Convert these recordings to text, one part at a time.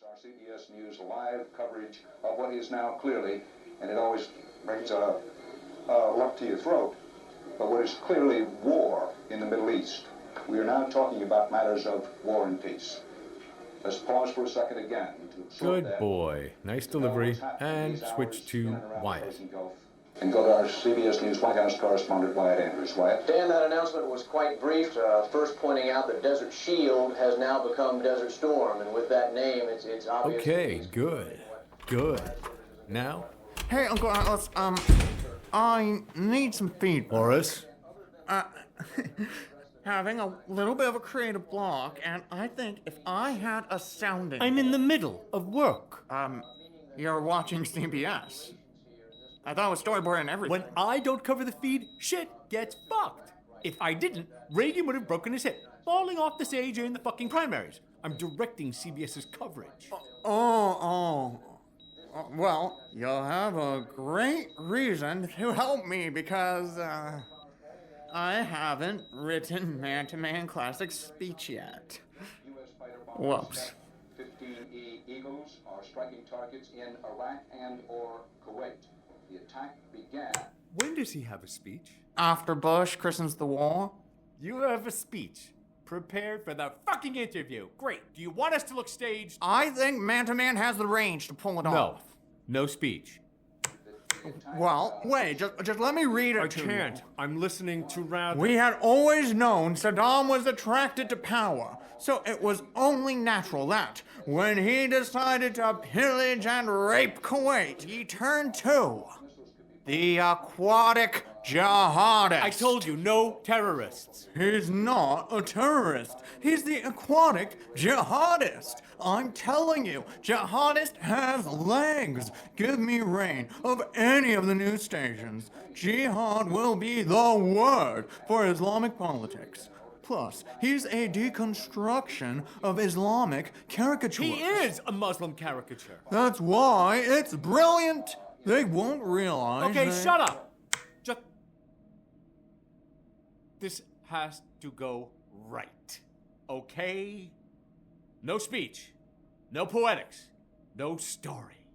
Our CBS News live coverage of what is now clearly, and it always brings a lump to your throat, but what is clearly war in the Middle East. We are now talking about matters of war and peace. Let's pause for a second again. Good boy. Nice delivery. And switch to Wyatt. And go to our CBS News White House correspondent, Wyatt Andrews. Wyatt? Dan, that announcement was quite brief. First pointing out that Desert Shield has now become Desert Storm, and with that name, it's obvious. Okay, good. Good. Now? Hey, Uncle Atlas, I need some feedback. Horace? Having a little bit of a creative block, and I think if I had a sounding... I'm in the middle of work. You're watching CBS. I thought it was storyboard and everything. When I don't cover the feed, shit gets fucked. If I didn't, Reagan would have broken his hip, falling off the stage in the fucking primaries. I'm directing CBS's coverage. Well, you'll have a great reason to help me because, I haven't written man-to-man classic speech yet. Whoops. 15E Eagles are striking targets in Iraq and or Kuwait. The attack began. When does he have a speech? After Bush christens the war? You have a speech. Prepared for the fucking interview. Great. Do you want us to look staged? I think man-to-man has the range to pull it No. off. No speech. Well, wait, just let me read it I to can't. you. I'm listening to rather... We had always known Saddam was attracted to power, so it was only natural that, when he decided to pillage and rape Kuwait, he turned to the aquatic jihadist. I told you, no terrorists. He's not a terrorist. He's the aquatic jihadist. I'm telling you, jihadist has legs. Give me reign of any of the news stations. Jihad will be the word for Islamic politics. Plus, he's a deconstruction of Islamic caricatures. He is a Muslim caricature. That's why it's brilliant. They won't realize. Okay, they... shut up. Just... This has to go right. Okay? No speech. No poetics. No story.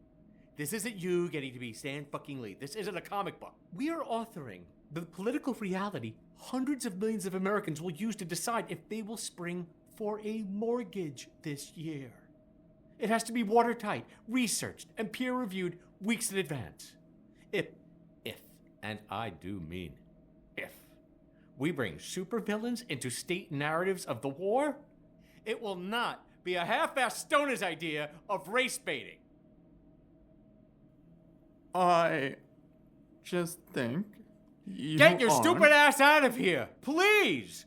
This isn't you getting to be Stan fucking Lee. This isn't a comic book. We are authoring the political reality hundreds of millions of Americans will use to decide if they will spring for a mortgage this year. It has to be watertight, researched, and peer-reviewed weeks in advance. If, and I do mean if, we bring supervillains into state narratives of the war, it will not be a half-assed stoner's idea of race baiting. I just think you Get your are... stupid ass out of here, please!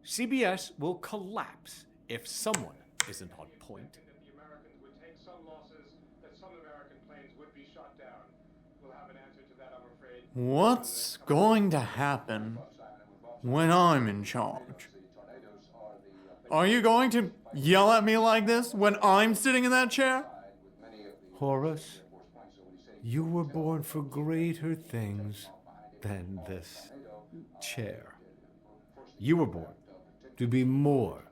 CBS will collapse if someone isn't on point. The Americans would take some losses, that some American planes would be shot down. We'll have an answer to that, I'm afraid. What's going to happen when I'm in charge? Are you going to yell at me like this when I'm sitting in that chair? Horace, you were born for greater things than this chair. You were born to be more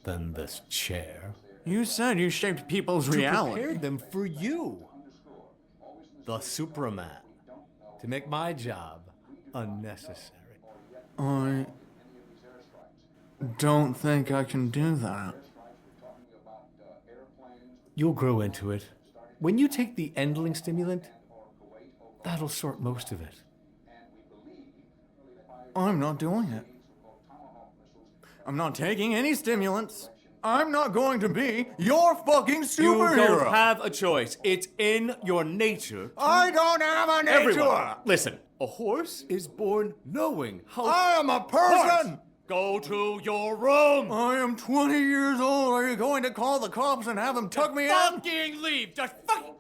than this chair. You said you shaped people's To reality. prepare them for you, the Superman, to make my job unnecessary. I don't think I can do that. You'll grow into it. When you take the Endling stimulant, that'll sort most of it. I'm not doing it. I'm not taking any stimulants. I'm not going to be your fucking superhero. You don't have a choice. It's in your nature. I don't have a nature. Everyone, listen. A horse is born knowing how... I am a person. Horse, go to your room. I am 20 years old. Are you going to call the cops and have them tuck me in? Fucking leave. Just fucking...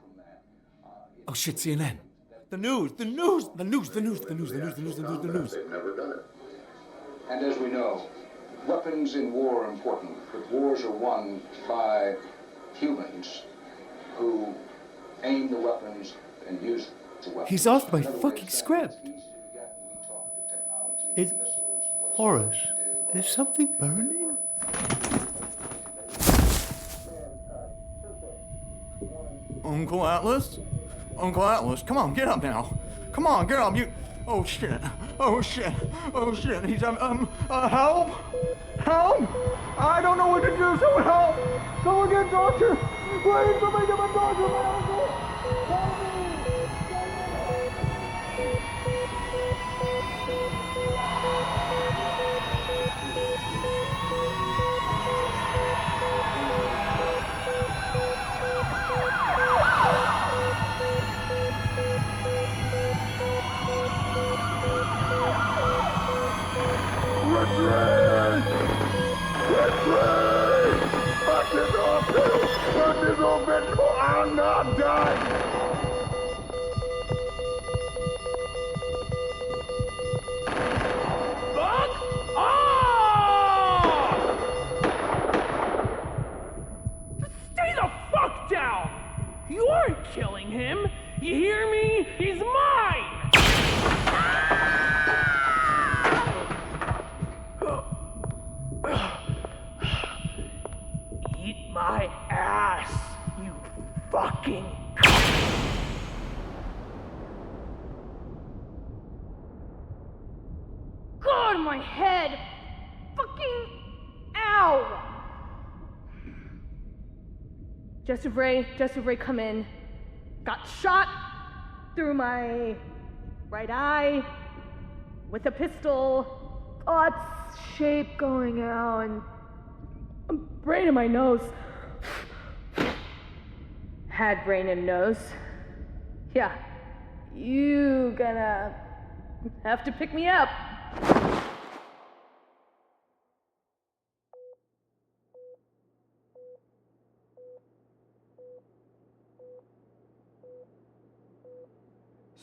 Oh shit, CNN. The news. They've never done it. And as we know, weapons in war are important, but wars are won by humans who aim the weapons and use the weapons. He's off my In other fucking words, script. it's easy to get when we talk to technology, Is... missiles, what Horace, to do. is something burning? Uncle Atlas? Uncle Atlas, come on, get up now. Come on, get up. You. Oh shit. Oh shit. Oh shit. He's help! Help! I don't know what to do. Someone help! Someone get a doctor! Please, somebody get my doctor, my uncle! Help me! I'm not done! Fuck off! Stay the fuck down! You aren't killing him! You hear me? He's mine! Eat my ass, you fucking... God, my head! Fucking ow! Joseph Ray, come in. Got shot through my right eye with a pistol. Thoughts, shape going out, and a brain in my nose. Had brain and nose. Yeah, you gonna have to pick me up.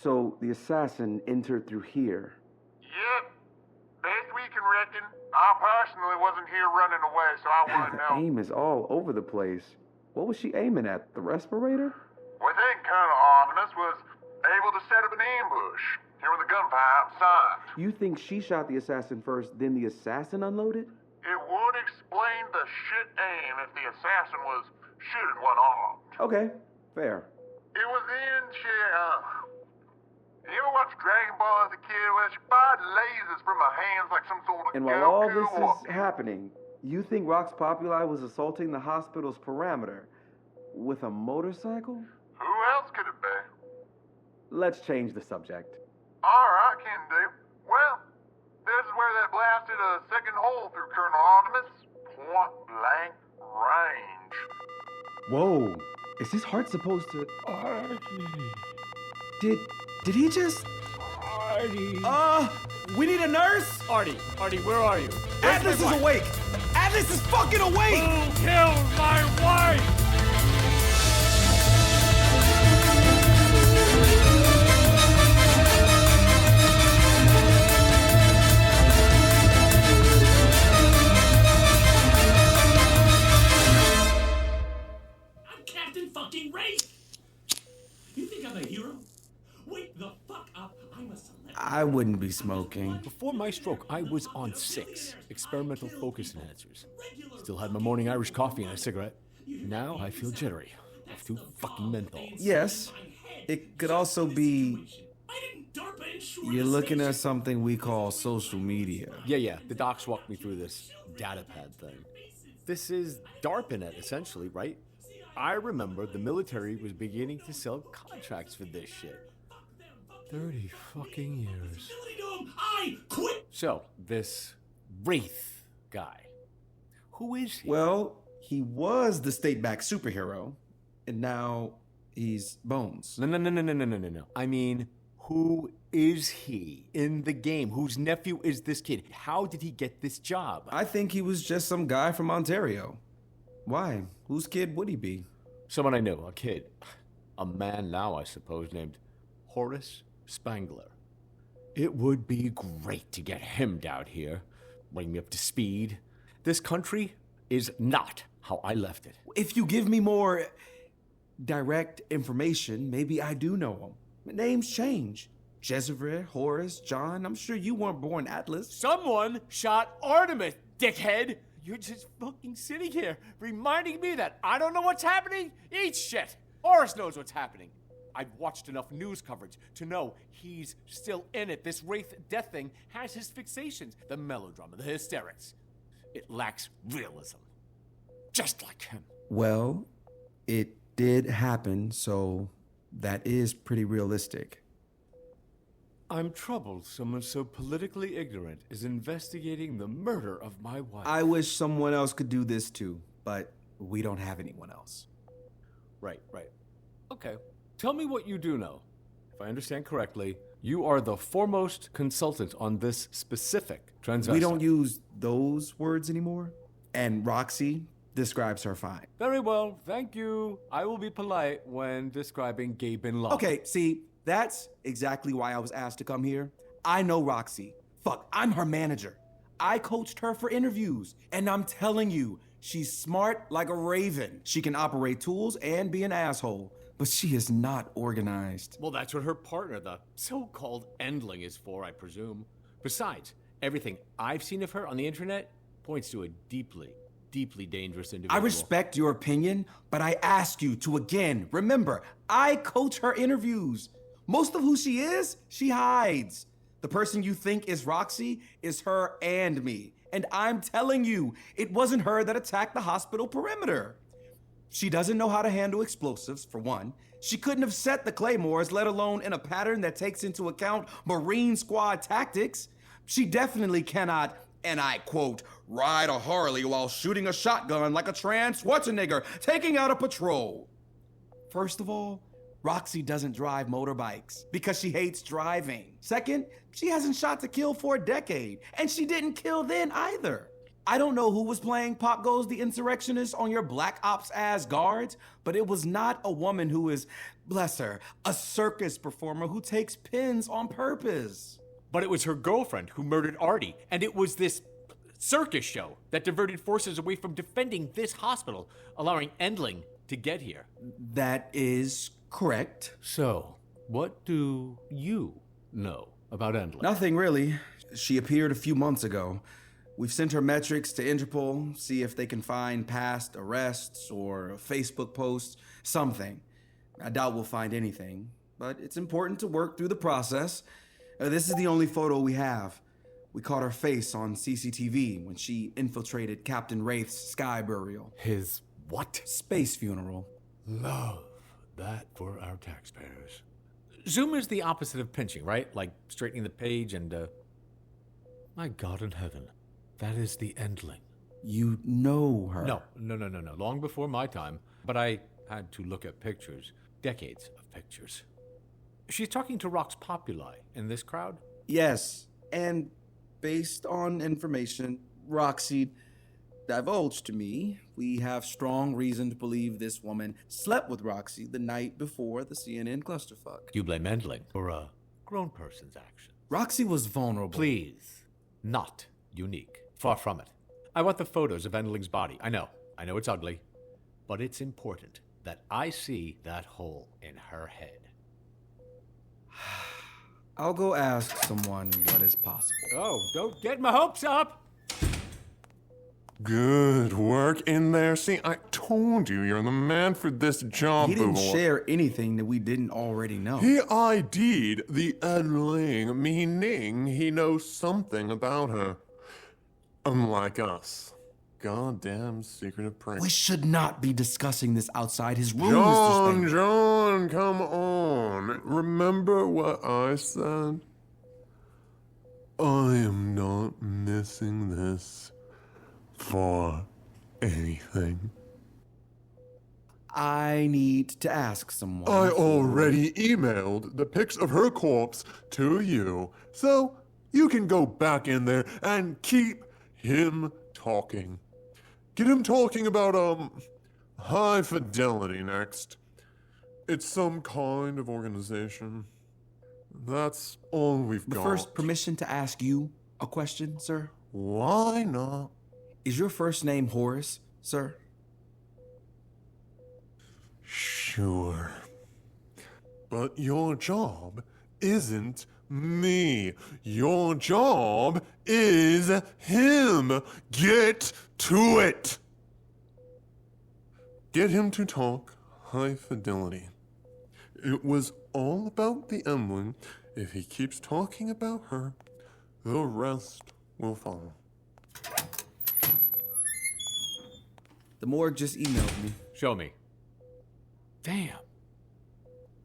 So the assassin entered through here. Yep. Best we can reckon. I personally wasn't here running away, so I wouldn't The know. aim is all over the place. What was she aiming at? The respirator? We think Colonel Artemis was able to set up an ambush here with the gunfire outside. You think she shot the assassin first, then the assassin unloaded? It would explain the shit aim if the assassin was shooting one armed. Okay, fair. It was in you ever watch Dragon Ball as a kid where she fired lasers from her hands like some sort of And while all Goku this or... is happening, you think Roxx Populi was assaulting the hospital's parameter with a motorcycle? Who else could it be? Let's change the subject. All right, can do. Well, this is where they blasted a second hole through Colonel Artemis. Point blank range. Whoa, is his heart supposed to... Did he just... We need a nurse? Artie, where are you? Atlas is awake! Atlas is fucking awake! Who killed my wife? I'm Captain fucking Ray! You think I'm a hero? Wake the fuck up, I'm a celebrity. I wouldn't be smoking. Before my stroke, I was on 6 experimental focus enhancers. Still had my morning Irish coffee and a cigarette. Now I feel jittery. Off 2 fucking menthols. Yes, it could also be you're looking at something we call social media. Yeah, the docs walked me through this data pad thing. This is DARPANET, essentially, right? I remember the military was beginning to sell contracts for this shit. 30 fucking years. I quit! So, this Wraith guy, who is he? Well, he was the state-backed superhero, and now he's Bones. No. I mean, who is he in the game? Whose nephew is this kid? How did he get this job? I think he was just some guy from Ontario. Why? Whose kid would he be? Someone I knew, a kid. A man now, I suppose, named Horace Spangler. It would be great to get him down here, bring me up to speed. This country is not how I left it. If you give me more direct information, maybe I do know him. Names change. Jezebel, Horace, John, I'm sure you weren't born Atlas. Someone shot Artemis, dickhead! You're just fucking sitting here, reminding me that I don't know what's happening? Eat shit! Horace knows what's happening. I've watched enough news coverage to know he's still in it. This Wraith death thing has his fixations. The melodrama, the hysterics. It lacks realism. Just like him. Well, it did happen, so that is pretty realistic. I'm troubled someone so politically ignorant is investigating the murder of my wife. I wish someone else could do this too, but we don't have anyone else. Right. Okay. Tell me what you do know. If I understand correctly, you are the foremost consultant on this specific transvestite. We don't use those words anymore, and Roxxie describes her fine. Very well, thank you. I will be polite when describing Gay Bin Laden. Okay, see, that's exactly why I was asked to come here. I know Roxxie. Fuck, I'm her manager. I coached her for interviews, and I'm telling you, she's smart like a raven. She can operate tools and be an asshole, but she is not organized. Well, that's what her partner, the so-called Endling, is for, I presume. Besides, everything I've seen of her on the internet points to a deeply dangerous individual. I respect your opinion, but I ask you to again remember, I coach her interviews. Most of who she is, she hides. The person you think is Roxxie is her and me. And I'm telling you, it wasn't her that attacked the hospital perimeter. She doesn't know how to handle explosives, for one. She couldn't have set the claymores, let alone in a pattern that takes into account Marine Squad tactics. She definitely cannot, and I quote, ride a Harley while shooting a shotgun like a trans Schwarzenegger taking out a patrol. First of all, Roxxie doesn't drive motorbikes because she hates driving. Second, she hasn't shot to kill for a decade, and she didn't kill then either. I don't know who was playing Pop Goes the Insurrectionist on your Black Ops ass guards, but it was not a woman who is, bless her, a circus performer who takes pins on purpose. But it was her girlfriend who murdered Artie, and it was this circus show that diverted forces away from defending this hospital, allowing Endling to get here. That is correct. So, what do you know about Endling? Nothing really. She appeared a few months ago. We've sent her metrics to Interpol, see if they can find past arrests or Facebook posts, something. I doubt we'll find anything, but it's important to work through the process. This is the only photo we have. We caught her face on CCTV when she infiltrated Captain Wraith's sky burial. His what? Space funeral. Love that for our taxpayers. Zoom is the opposite of pinching, right? Like straightening the page and, my God in heaven. That is the Endling. You know her? No. Long before my time. But I had to look at pictures. Decades of pictures. She's talking to Roxx Populi in this crowd? Yes, and based on information Roxxie divulged to me, we have strong reason to believe this woman slept with Roxxie the night before the CNN clusterfuck. You blame Endling for a grown person's action. Roxxie was vulnerable. Please. Not unique. Far from it. I want the photos of Endling's body. I know it's ugly. But it's important that I see that hole in her head. I'll go ask someone what is possible. Oh, don't get my hopes up! Good work in there. See, I told you you're the man for this job, He didn't Boo. share anything that we didn't already know. He ID'd the Endling, meaning he knows something about her. Unlike us. Goddamn secretive prank. We should not be discussing this outside his room, Mr. Stenger. John, come on. Remember what I said? I am not missing this for anything. I need to ask someone. I already emailed the pics of her corpse to you, so you can go back in there and keep him talking. Get him talking about, high fidelity next. It's some kind of organization. That's all we've got. First, permission to ask you a question, sir? Why not? Is your first name Horace, sir? Sure. But your job isn't me. Your job is him. Get to it. Get him to talk high fidelity. It was all about the Endling. If he keeps talking about her, the rest will follow. The morgue just emailed me. Show me. Damn.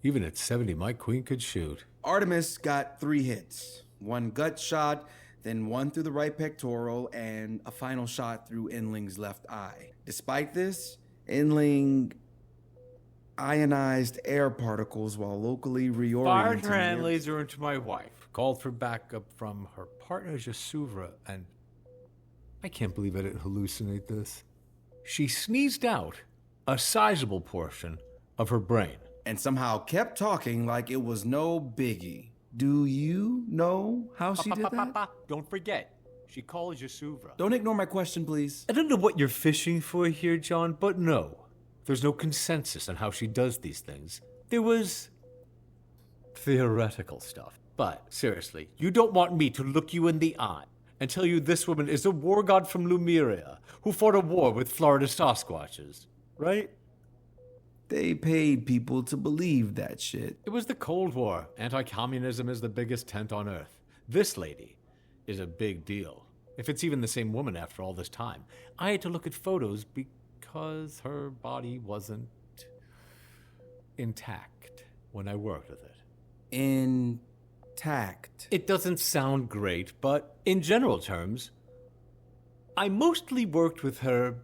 Even at 70, my queen could shoot. Artemis got 3 hits. 1 gut shot, then 1 through the right pectoral, and a final shot through Endling's left eye. Despite this, Endling ionized air particles while locally reorienting. Fired her hand laser into my wife. Called for backup from her partner, Jasuvra, and I can't believe I didn't hallucinate this. She sneezed out a sizable portion of her brain. And somehow kept talking like it was no biggie. Do you know how she did that? Don't forget, she called Jasuvra. Don't ignore my question, please. I don't know what you're fishing for here, John, but no. There's no consensus on how she does these things. There was theoretical stuff. But seriously, you don't want me to look you in the eye and tell you this woman is a war god from Lumeria who fought a war with Florida Sasquatches, right? They paid people to believe that shit. It was the Cold War. Anti-communism is the biggest tent on earth. This lady is a big deal. If it's even the same woman after all this time. I had to look at photos because her body wasn't intact when I worked with it. Intact? It doesn't sound great, but in general terms, I mostly worked with her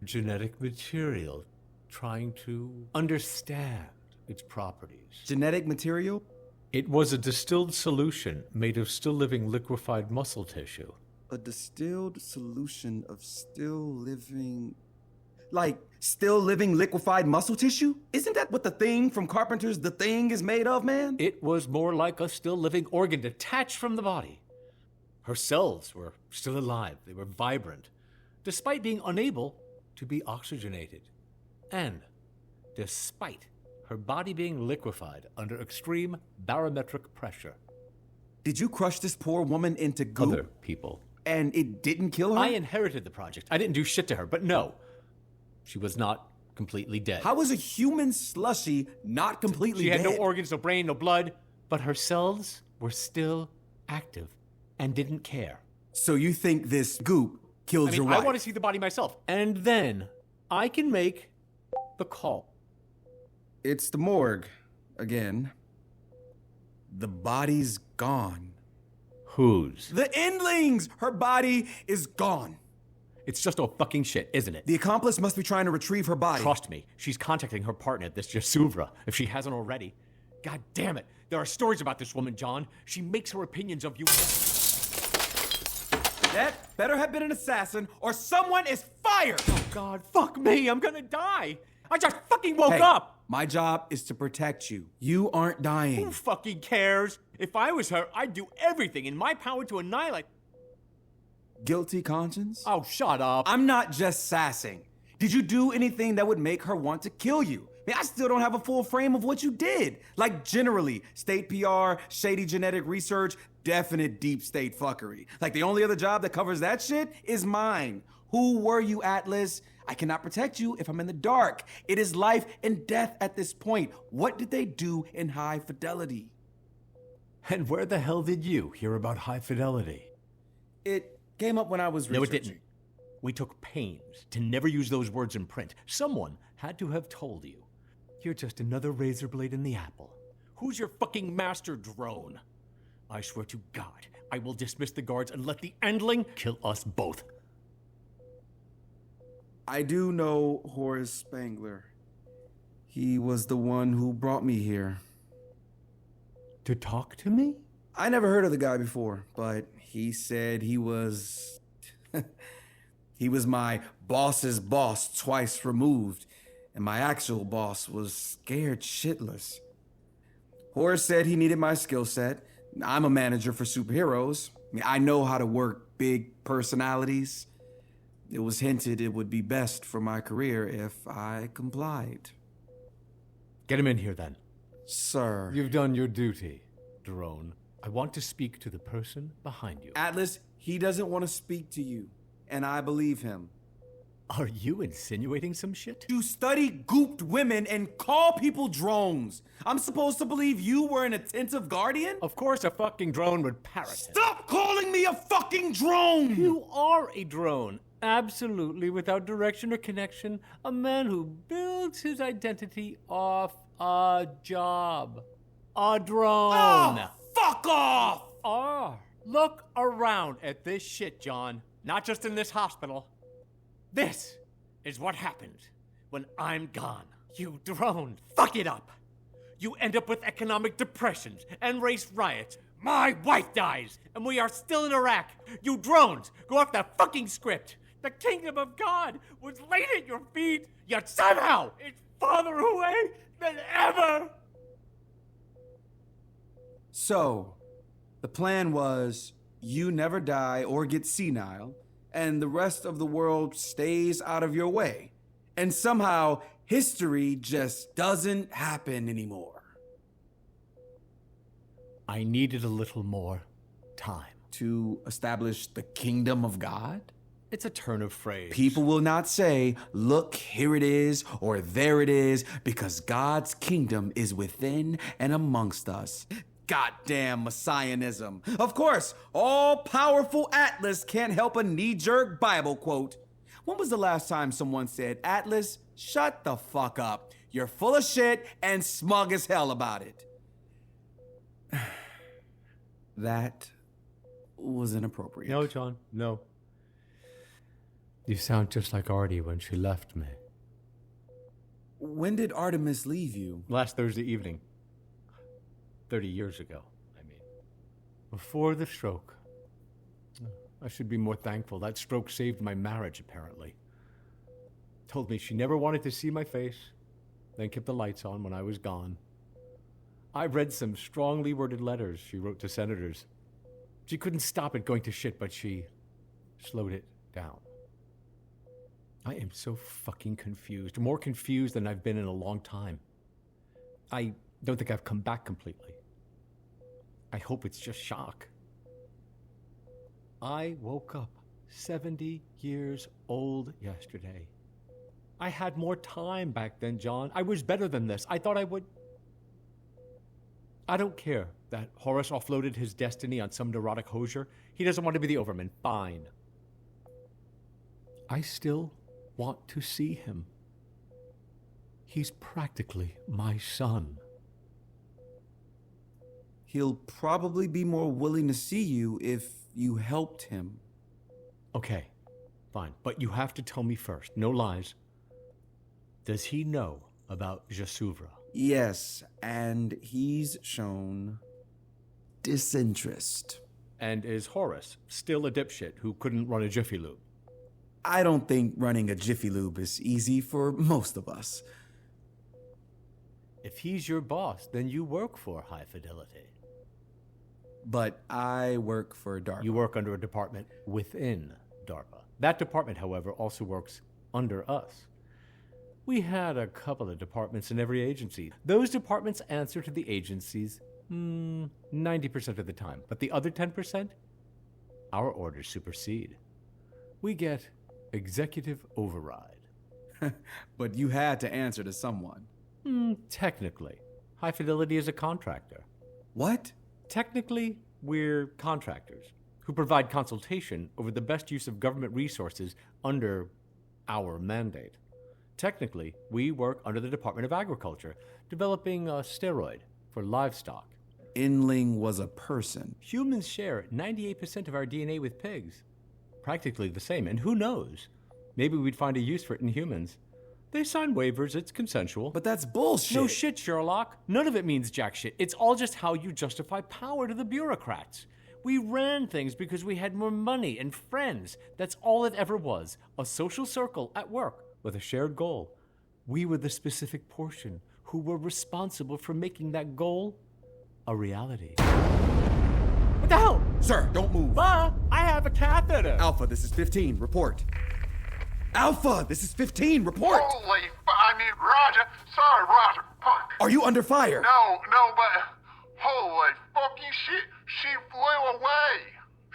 genetic material, trying to understand its properties. Genetic material? It was a distilled solution made of still-living liquefied muscle tissue. A distilled solution of still-living... Like, still-living liquefied muscle tissue? Isn't that what the Thing from Carpenter's The Thing is made of, man? It was more like a still-living organ detached from the body. Her cells were still alive. They were vibrant, despite being unable to be oxygenated. And despite her body being liquefied under extreme barometric pressure. Did you crush this poor woman into goop? Other people. And it didn't kill her? I inherited the project. I didn't do shit to her, but no. She was not completely dead. How was a human slushy not completely dead? She had no organs, no brain, no blood, but her cells were still active and didn't care. So you think this goop killed your wife? I want to see the body myself. And then I can make the call. It's the morgue. Again. The body's gone. Whose? The Endling's! Her body is gone. It's just all fucking shit, isn't it? The accomplice must be trying to retrieve her body. Trust me, she's contacting her partner, this Jasuvra, if she hasn't already. God damn it. There are stories about this woman, John. She makes her opinions of you. That better have been an assassin, or someone is fired! Oh, God, fuck me. I'm gonna die. I just fucking woke up. My job is to protect you. You aren't dying. Who fucking cares? If I was her, I'd do everything in my power to annihilate. Guilty conscience? Oh, shut up. I'm not just sassing. Did you do anything that would make her want to kill you? I still don't have a full frame of what you did. Like, generally, state PR, shady genetic research, definite deep state fuckery. Like, the only other job that covers that shit is mine. Who were you, Atlas? I cannot protect you if I'm in the dark. It is life and death at this point. What did they do in High Fidelity? And where the hell did you hear about High Fidelity? It came up when I was researching. No, it didn't. We took pains to never use those words in print. Someone had to have told you. You're just another razor blade in the apple. Who's your fucking master drone? I swear to God, I will dismiss the guards and let the Endling kill us both. I do know Horace Spangler. He was the one who brought me here. To talk to me? I never heard of the guy before, but he said he was... he was my boss's boss twice removed, and my actual boss was scared shitless. Horace said he needed my skill set. I'm a manager for superheroes. I know how to work big personalities. It was hinted it would be best for my career if I complied. Get him in here, then. Sir. You've done your duty, drone. I want to speak to the person behind you. Atlas, he doesn't want to speak to you, and I believe him. Are you insinuating some shit? You study gooped women and call people drones. I'm supposed to believe you were an attentive guardian? Of course a fucking drone would parrot him. Stop calling me a fucking drone! You are a drone. Absolutely without direction or connection. A man who builds his identity off a job. A drone. Oh, fuck off! Look around at this shit, John. Not just in this hospital. This is what happens when I'm gone. You drone, fuck it up. You end up with economic depressions and race riots. My wife dies, and we are still in Iraq. You drones, go off the fucking script. The kingdom of God was laid at your feet, yet somehow it's farther away than ever. So, the plan was you never die or get senile, and the rest of the world stays out of your way. And somehow, history just doesn't happen anymore. I needed a little more time. To establish the kingdom of God? It's a turn of phrase. People will not say, look, here it is, or there it is, because God's kingdom is within and amongst us. Goddamn messianism. Of course, all-powerful Atlas can't help a knee-jerk Bible quote. When was the last time someone said, Atlas, shut the fuck up. You're full of shit and smug as hell about it. That was inappropriate. No, John, no. You sound just like Artie when she left me. When did Artemis leave you? Last Thursday evening. 30 years ago, I mean. Before the stroke. I should be more thankful. That stroke saved my marriage, apparently. Told me she never wanted to see my face, then kept the lights on when I was gone. I read some strongly worded letters she wrote to senators. She couldn't stop it going to shit, but she slowed it down. I am so fucking confused. More confused than I've been in a long time. I don't think I've come back completely. I hope it's just shock. I woke up 70 years old yesterday. I had more time back then, John. I was better than this. I thought I would. I don't care that Horace offloaded his destiny on some neurotic hosier. He doesn't want to be the overman. Fine. I still want to see him. He's practically my son. He'll probably be more willing to see you if you helped him. Okay, fine. But you have to tell me first. No lies. Does he know about Jasuvra? Yes, and he's shown disinterest. And is Horace still a dipshit who couldn't run a Jiffy Lube? I don't think running a Jiffy Lube is easy for most of us. If he's your boss, then you work for High Fidelity. But I work for DARPA. You work under a department within DARPA. That department, however, also works under us. We had a couple of departments in every agency. Those departments answer to the agencies 90% of the time. But the other 10%, our orders supersede. We get executive override. But you had to answer to someone. Technically. High Fidelity is a contractor. What? Technically, we're contractors who provide consultation over the best use of government resources under our mandate. Technically, we work under the Department of Agriculture, developing a steroid for livestock. Endling was a person. Humans share 98% of our DNA with pigs. Practically the same, and who knows? Maybe we'd find a use for it in humans. They sign waivers, it's consensual. But that's bullshit. No shit, Sherlock. None of it means jack shit. It's all just how you justify power to the bureaucrats. We ran things because we had more money and friends. That's all it ever was. A social circle at work with a shared goal. We were the specific portion who were responsible for making that goal a reality. What the hell? Sir, don't move. I have a catheter. Alpha, this is 15. Report. Alpha, this is 15. Report. Roger. Sorry, Roger. Fuck. Are you under fire? No, but holy fucking shit. She flew away.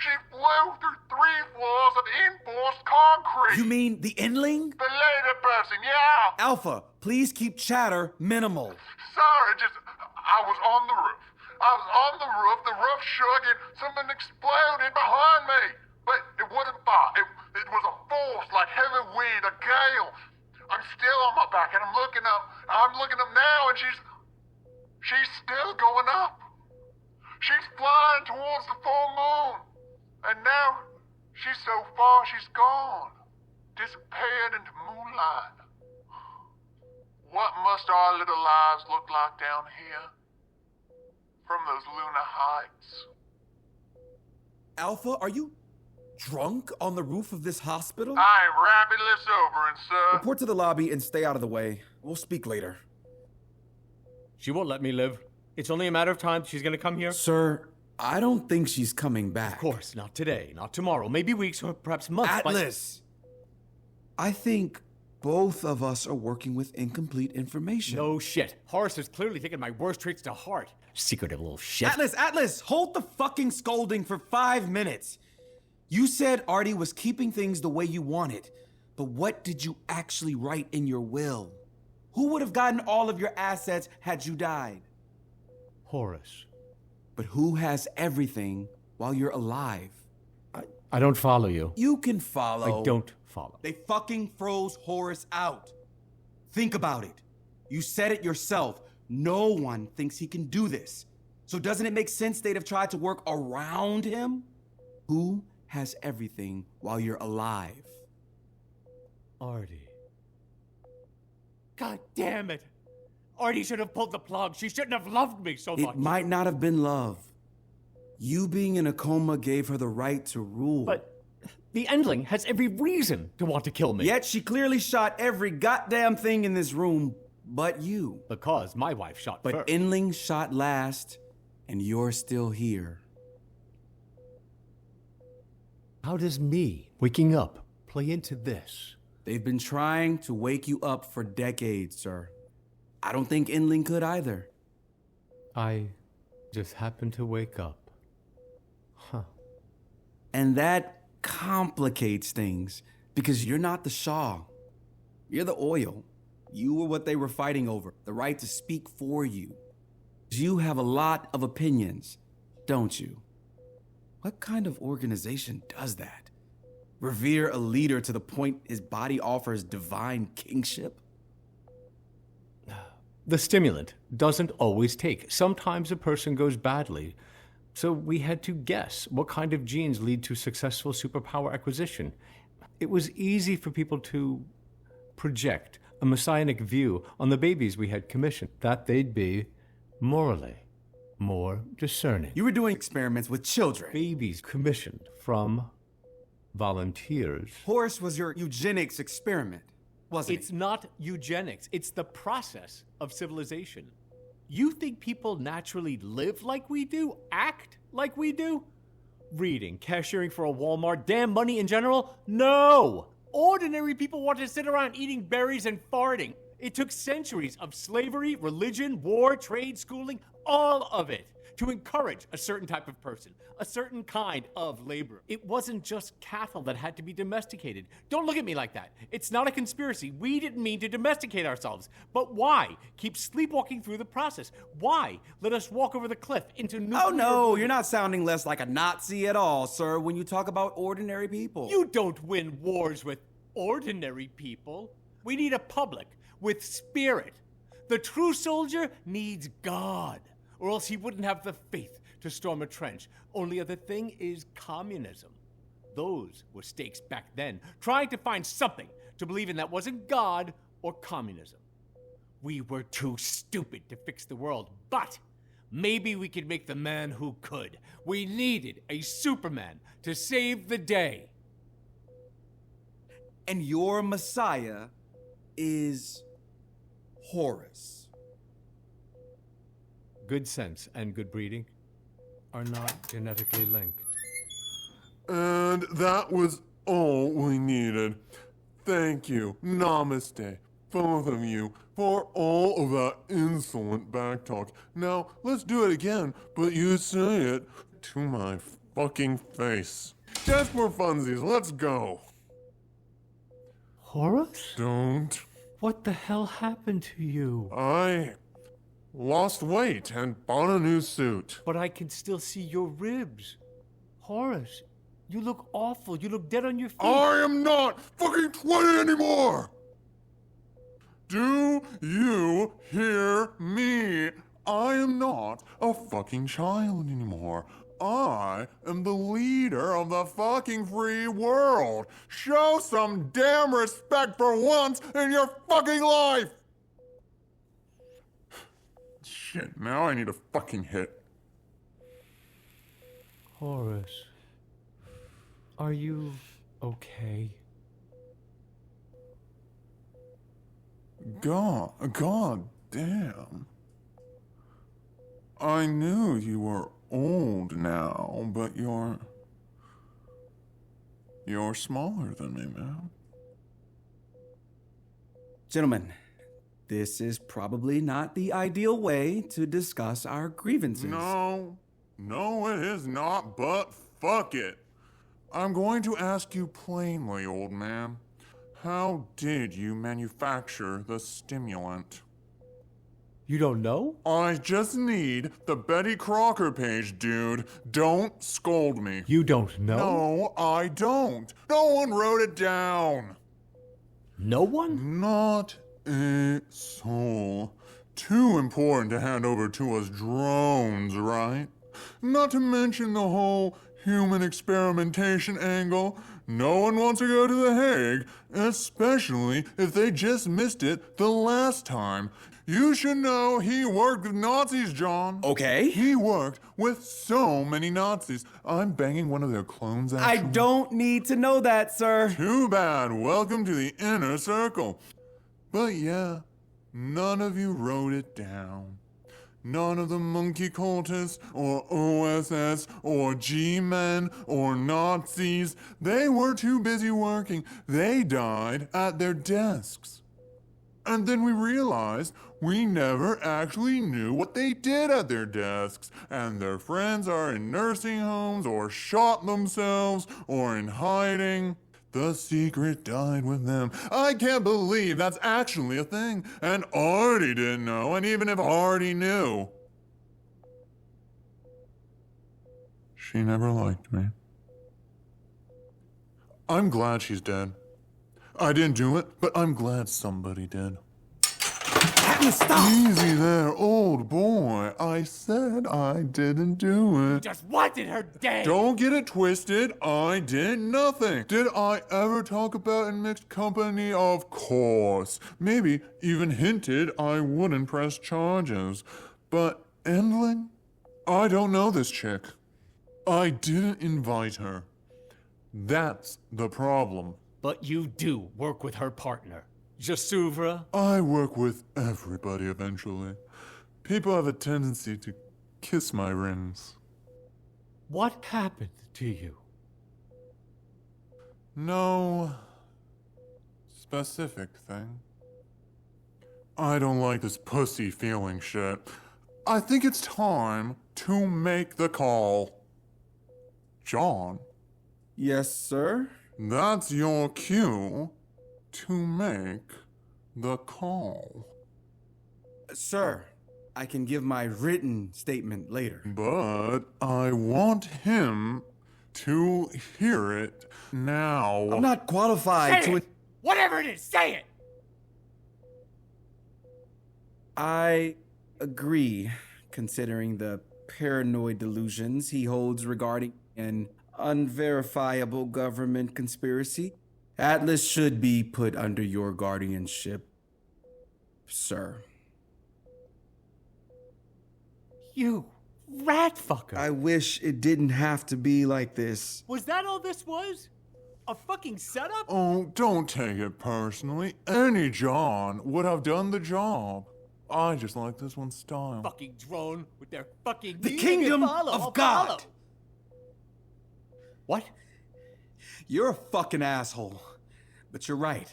She flew through 3 floors of enforced concrete. You mean the Endling? The lady person, yeah. Alpha, please keep chatter minimal. Sorry, I was on the roof. The roof shook and something exploded behind me. But it wasn't fire. It was a force like heavy wind, a gale. I'm still on my back and I'm looking up now and she's still going up. She's flying towards the full moon. And now she's so far she's gone. Disappeared into moonlight. What must our little lives look like down here? From those lunar heights. Alpha, are you drunk on the roof of this hospital? I am rapidly sobering, sir. Report to the lobby and stay out of the way. We'll speak later. She won't let me live. It's only a matter of time she's gonna come here. Sir, I don't think she's coming back. Of course, not today, not tomorrow, maybe weeks or perhaps months. Atlas! I think both of us are working with incomplete information. No shit. Horace has clearly taken my worst traits to heart. Secretive little shit. Atlas, hold the fucking scolding for 5 minutes. You said Artie was keeping things the way you wanted, but what did you actually write in your will? Who would have gotten all of your assets had you died? Horace. But who has everything while you're alive? I don't follow you. You can follow. I don't follow. They fucking froze Horace out. Think about it. You said it yourself. No one thinks he can do this. So doesn't it make sense they'd have tried to work around him? Who has everything while you're alive? Artie. God damn it. Artie should have pulled the plug. She shouldn't have loved me so much. It might not have been love. You being in a coma gave her the right to rule. But the Endling has every reason to want to kill me. Yet she clearly shot every goddamn thing in this room but you. Because my wife shot first. But Endling shot last, and you're still here. How does me waking up play into this? They've been trying to wake you up for decades, sir. I don't think Endling could either. I just happened to wake up. Huh. And that complicates things, because you're not the Shah. You're the oil. You were what they were fighting over, the right to speak for you. You have a lot of opinions, don't you? What kind of organization does that? Revere a leader to the point his body offers divine kingship? The stimulant doesn't always take. Sometimes a person goes badly. So we had to guess what kind of genes lead to successful superpower acquisition. It was easy for people to project a messianic view on the babies we had commissioned, that they'd be morally more discerning. You were doing experiments with children. Babies commissioned from volunteers. Horace was your eugenics experiment, wasn't It's not eugenics. It's the process of civilization. You think people naturally live like we do? Act like we do? Reading, cashiering for a Walmart, damn money in general? No! Ordinary people want to sit around eating berries and farting. It took centuries of slavery, religion, war, trade, schooling, all of it, to encourage a certain type of person, a certain kind of labor. It wasn't just cattle that had to be domesticated. Don't look at me like that. It's not a conspiracy. We didn't mean to domesticate ourselves. But why keep sleepwalking through the process? Why let us walk over the cliff into nuclear... Oh no, you're not sounding less like a Nazi at all, sir, when you talk about ordinary people. You don't win wars with ordinary people. We need a public with spirit. The true soldier needs God, or else he wouldn't have the faith to storm a trench. Only other thing is communism. Those were stakes back then, trying to find something to believe in that wasn't God or communism. We were too stupid to fix the world, but maybe we could make the man who could. We needed a Superman to save the day. And your messiah is Horace. Good sense and good breeding are not genetically linked. And that was all we needed. Thank you, namaste, both of you, for all of that insolent backtalk. Now, let's do it again, but you say it to my fucking face. Just for funsies, let's go. Horace? Don't. What the hell happened to you? I lost weight and bought a new suit. But I can still see your ribs. Horace, you look awful. You look dead on your feet. I am not fucking 20 anymore! Do you hear me? I am not a fucking child anymore. I am the leader of the fucking free world. Show some damn respect for once in your fucking life! Shit, now I need a fucking hit. Horace, are you okay? God damn. I knew you were old now, but you're smaller than me, man. Gentlemen, this is probably not the ideal way to discuss our grievances. No, it is not, but fuck it. I'm going to ask you plainly, old man. How did you manufacture the stimulant? You don't know? I just need the Betty Crocker page, dude. Don't scold me. You don't know? No, I don't. No one wrote it down. No one? Not a soul. Too important to hand over to us drones, right? Not to mention the whole human experimentation angle. No one wants to go to The Hague, especially if they just missed it the last time. You should know he worked with Nazis, John. Okay. He worked with so many Nazis. I'm banging one of their clones, actually. I don't need to know that, sir. Too bad. Welcome to the inner circle. But yeah, none of you wrote it down. None of the monkey cultists, or OSS, or G-men, or Nazis. They were too busy working. They died at their desks. And then we realized we never actually knew what they did at their desks. And their friends are in nursing homes, or shot themselves, or in hiding. The secret died with them. I can't believe that's actually a thing. And Artie didn't know, and even if Artie knew, she never liked me. I'm glad she's dead. I didn't do it, but I'm glad somebody did. Stop! Easy there, old boy. I said I didn't do it. Just wanted her dead! Don't get it twisted. I did nothing. Did I ever talk about in mixed company? Of course. Maybe even hinted I wouldn't press charges. But Endling? I don't know this chick. I didn't invite her. That's the problem. But you do work with her partner, Jasuvra. I work with everybody eventually. People have a tendency to kiss my rings. What happened to you? No specific thing. I don't like this pussy feeling shit. I think it's time to make the call. John? Yes, sir? That's your cue to make the call. Sir, I can give my written statement later. But I want him to hear it now. I'm not qualified Say to... it! Whatever it is, say it! I agree, considering the paranoid delusions he holds regarding an unverifiable government conspiracy. Atlas should be put under your guardianship, sir. You rat fucker. I wish it didn't have to be like this. Was that all this was? A fucking setup? Oh, don't take it personally. Any John would have done the job. I just like this one's style. Fucking drone with their fucking... The kingdom of God! What? You're a fucking asshole. But you're right.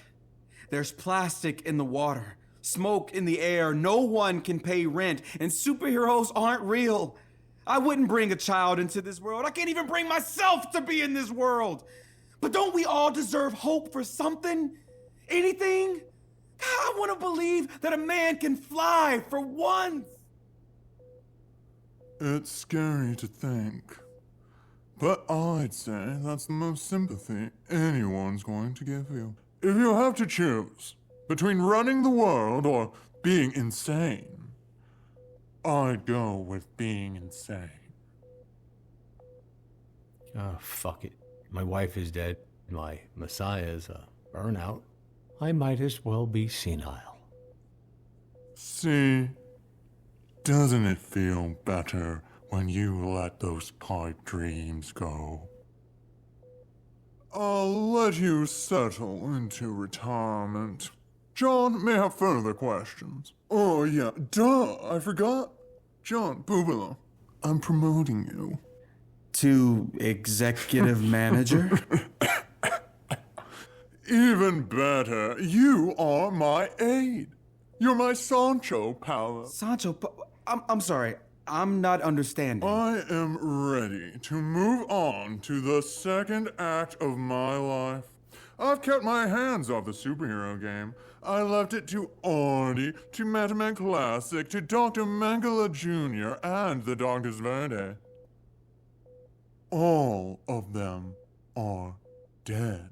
There's plastic in the water, smoke in the air, no one can pay rent, and superheroes aren't real. I wouldn't bring a child into this world. I can't even bring myself to be in this world. But don't we all deserve hope for something? Anything? I want to believe that a man can fly for once. It's scary to think. But I'd say that's the most sympathy anyone's going to give you. If you have to choose between running the world or being insane, I'd go with being insane. Oh, fuck it. My wife is dead. My messiah is a burnout. I might as well be senile. See, doesn't it feel better when you let those pipe dreams go? I'll let you settle into retirement. John may have further questions. Oh yeah, duh, I forgot. John Populi, I'm promoting you. To executive manager? Even better, you are my aide. You're my Sancho Panza. I'm sorry, I'm not understanding. I am ready to move on to the second act of my life. I've kept my hands off the superhero game. I left it to Artie, to Metaman Classic, to Dr. Mengele Jr., and the Doctor's Verde. All of them are dead.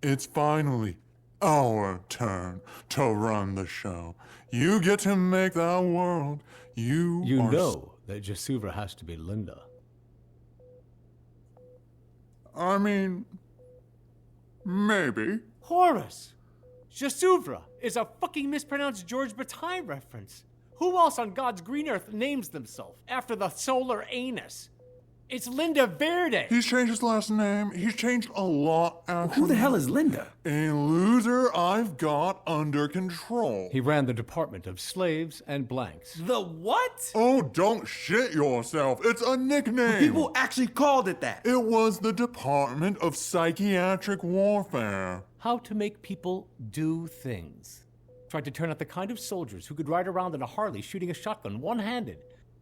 It's finally our turn to run the show. You get to make that world. You know that Jasuvra has to be Linda. I mean, maybe. Horace! Jasuvra is a fucking mispronounced George Bataille reference. Who else on God's green earth names themselves after the solar anus? It's Linda Verde. He's changed his last name. He's changed a lot, actually. Who the hell is Linda? A loser I've got under control. He ran the Department of Slaves and Blanks. The what? Oh, don't shit yourself. It's a nickname. People actually called it that. It was the Department of Psychiatric Warfare. How to make people do things. Tried to turn out the kind of soldiers who could ride around in a Harley shooting a shotgun one-handed.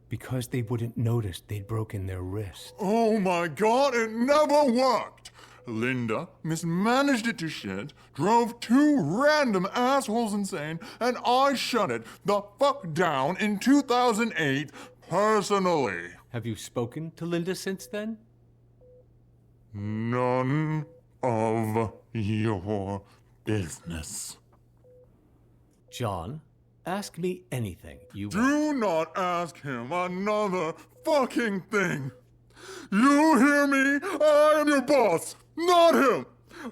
Because they wouldn't notice they'd broken their wrist. Oh my god, it never worked! Linda mismanaged it to shit, drove two random assholes insane, and I shut it the fuck down in 2008 personally. Have you spoken to Linda since then? None of your business. John, ask me anything you want. Do not ask him another fucking thing. You hear me? I am your boss, not him.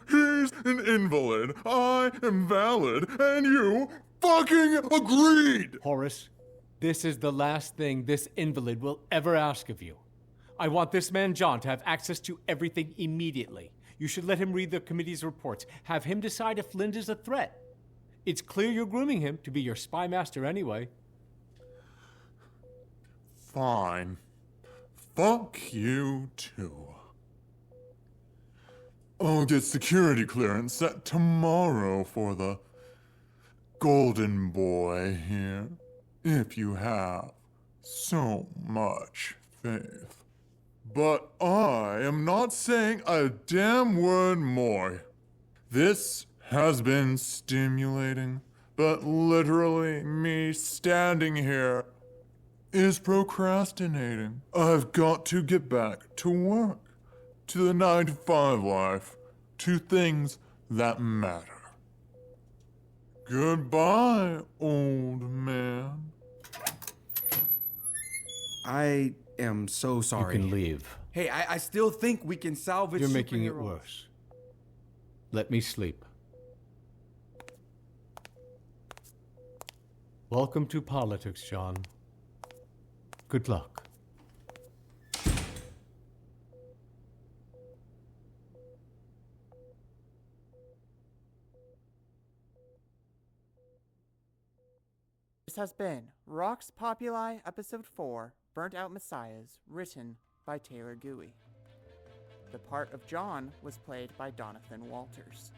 He's an invalid. I am valid, and you fucking agreed. Horace, this is the last thing this invalid will ever ask of you. I want this man John to have access to everything immediately. You should let him read the committee's reports. Have him decide if Linda's a threat. It's clear you're grooming him to be your spy master anyway. Fine. Fuck you too. I'll get security clearance set tomorrow for the golden boy here, if you have so much faith. But I am not saying a damn word more. This has been stimulating, but literally me standing here is procrastinating. I've got to get back to work, to the 9-to-5 life, to things that matter. Goodbye, old man. I am so sorry. You can leave. Hey, I still think we can salvage You're making it superheroes. worse. Let me sleep. Welcome to politics, John. Good luck. This has been Roxx Populi Episode 4, Burnt Out Messiahs, written by Taylor Gooey. The part of John was played by Donathan Walters.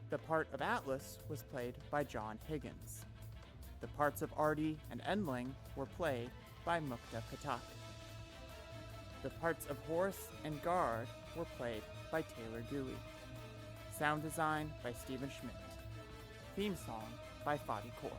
The part of Atlas was played by John Higgins. The parts of Artie and Endling were played by Mukta Patak. The parts of horse and guard were played by Taylor Gooey. Sound design by Stephen Schmidt. Theme song by Fadi Kaur.